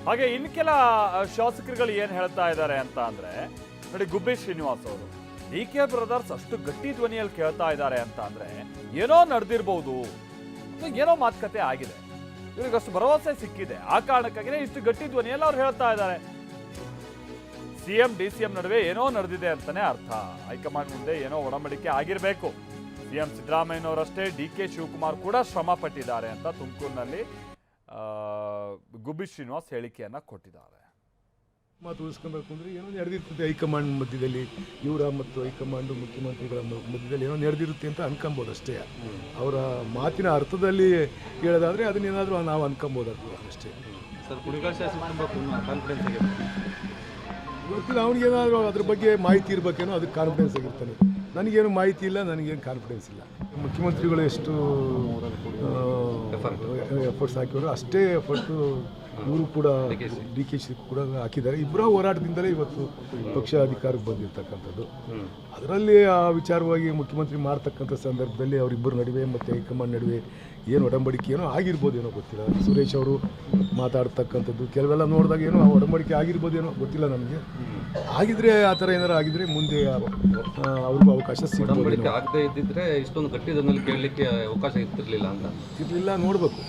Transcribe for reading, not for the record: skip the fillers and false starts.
ಹಾಗೆ ಇನ್ನು ಕೆಲ ಶಾಸಕರುಗಳು ಏನು ಹೇಳ್ತಾ ಇದ್ದಾರೆ ಅಂತ ಅಂದ್ರೆ ನೋಡಿ, ಗುಬ್ಬಿ ಶ್ರೀನಿವಾಸ್ ಅವರು ಡಿ ಕೆ ಬ್ರದರ್ಸ್ ಅಷ್ಟು ಗಟ್ಟಿ ಧ್ವನಿಯಲ್ಲಿ ಕೇಳ್ತಾ ಇದ್ದಾರೆ ಅಂತ ಅಂದ್ರೆ ಏನೋ ನಡೆದಿರಬಹುದು, ಏನೋ ಮಾತುಕತೆ ಆಗಿದೆ, ಇವ್ರಿಗೆ ಅಷ್ಟು ಭರವಸೆ ಸಿಕ್ಕಿದೆ, ಆ ಕಾರಣಕ್ಕಾಗಿನೇ ಇಷ್ಟು ಗಟ್ಟಿ ಧ್ವನಿಯಲ್ಲಿ ಅವ್ರು ಹೇಳ್ತಾ ಇದ್ದಾರೆ. ಸಿಎಂ ಡಿಸಿಎಂ ನಡುವೆ ಏನೋ ನಡೆದಿದೆ ಅಂತಾನೆ ಅರ್ಥ. ಹೈಕಮಾಂಡ್ ಮುಂದೆ ಏನೋ ಒಡಂಬಡಿಕೆ ಆಗಿರಬೇಕು. ಸಿಎಂ ಸಿದ್ದರಾಮಯ್ಯನವರಷ್ಟೇ ಡಿ ಕೆ ಶಿವಕುಮಾರ್ ಕೂಡ ಶ್ರಮ ಪಟ್ಟಿದ್ದಾರೆ ಅಂತ ತುಮಕೂರಿನಲ್ಲಿ ಗುಬ್ಬಿ ಶ್ರೀನಿವಾಸ್ ಹೇಳಿಕೆಯನ್ನ ಕೊಟ್ಟಿದ್ದಾರೆ. ಮಾತು ಉಳಿಸ್ಕೊಬೇಕು ಅಂದರೆ ಏನೋ ನಡೆದಿರ್ತದೆ ಹೈಕಮಾಂಡ್ ಮಧ್ಯದಲ್ಲಿ, ಇವರ ಮತ್ತು ಹೈಕಮಾಂಡ್ ಮುಖ್ಯಮಂತ್ರಿಗಳ ಮಧ್ಯದಲ್ಲಿ ಏನೋ ನಡೆದಿರುತ್ತೆ ಅಂತ ಅನ್ಕೊಬೋದು ಅಷ್ಟೇ. ಅವರ ಮಾತಿನ ಅರ್ಥದಲ್ಲಿ ಹೇಳೋದಾದರೆ ಅದನ್ನೇನಾದರೂ ನಾವು ಅನ್ಕೊಬೋದಾಗ್ತದೆ ಅಷ್ಟೇ. ಸರ್, ಕುಣಿಗಲ್ ಶಾಸಕ ತುಂಬ ಕಾನ್ಫಿಡೆನ್ಸ್ ಆಗಿದೆ. ಗೊತ್ತಿಲ್ಲ, ಅವ್ನಿಗೇನಾದರೂ ಅದ್ರ ಬಗ್ಗೆ ಮಾಹಿತಿ ಇರಬೇಕೇನೋ, ಅದಕ್ಕೆ ಕಾನ್ಫಿಡೆನ್ಸ್ ಆಗಿರ್ತಾನೆ. ನನಗೇನು ಮಾಹಿತಿ ಇಲ್ಲ, ನನಗೇನು ಕಾನ್ಫಿಡೆನ್ಸ್ ಇಲ್ಲ. ಮುಖ್ಯಮಂತ್ರಿಗಳು ಎಷ್ಟು ಎಫರ್ಟ್ಸ್ ಹಾಕಿದ್ರು ಅಷ್ಟೇ ಎಫರ್ಟು ಇವರು ಕೂಡ ಡಿ ಕೆ ಶಿ ಕೂಡ ಹಾಕಿದ್ದಾರೆ. ಇಬ್ಬರ ಹೋರಾಟದಿಂದಲೇ ಇವತ್ತು ಪಕ್ಷ ಅಧಿಕಾರಕ್ಕೆ ಬಂದಿರತಕ್ಕಂಥದ್ದು. ಅದರಲ್ಲಿ ಆ ವಿಚಾರವಾಗಿ ಮುಖ್ಯಮಂತ್ರಿ ಮಾಡ್ತಕ್ಕಂಥ ಸಂದರ್ಭದಲ್ಲಿ ಅವರಿಬ್ಬರ ನಡುವೆ ಮತ್ತು ಹೈಕಮಾಂಡ್ ನಡುವೆ ಏನು ಒಡಂಬಡಿಕೆ ಏನೋ ಆಗಿರ್ಬೋದೇನೋ ಗೊತ್ತಿಲ್ಲ. ಸುರೇಶ್ ಅವರು ಮಾತಾಡ್ತಕ್ಕಂಥದ್ದು ಕೆಲವೆಲ್ಲ ನೋಡಿದಾಗ ಏನೋ ಆ ಒಡಂಬಡಿಕೆ ಆಗಿರ್ಬೋದೇನೋ ಗೊತ್ತಿಲ್ಲ ನನಗೆ. ಆಗಿದ್ರೆ ಆ ಥರ ಏನಾರು ಆಗಿದ್ರೆ ಮುಂದೆ ಅವ್ರಿಗೂ ಅವಕಾಶ ಒಡಂಬಡಿಕೆ ಆಗದೇ ಇದ್ದಿದ್ರೆ ಇಷ್ಟೊಂದು ಗಟ್ಟಿದಲ್ಲಿ ಕೇಳಲಿಕ್ಕೆ ಅವಕಾಶ ಇರ್ತಿರ್ಲಿಲ್ಲ ಅಂತ ನೋಡಬೇಕು.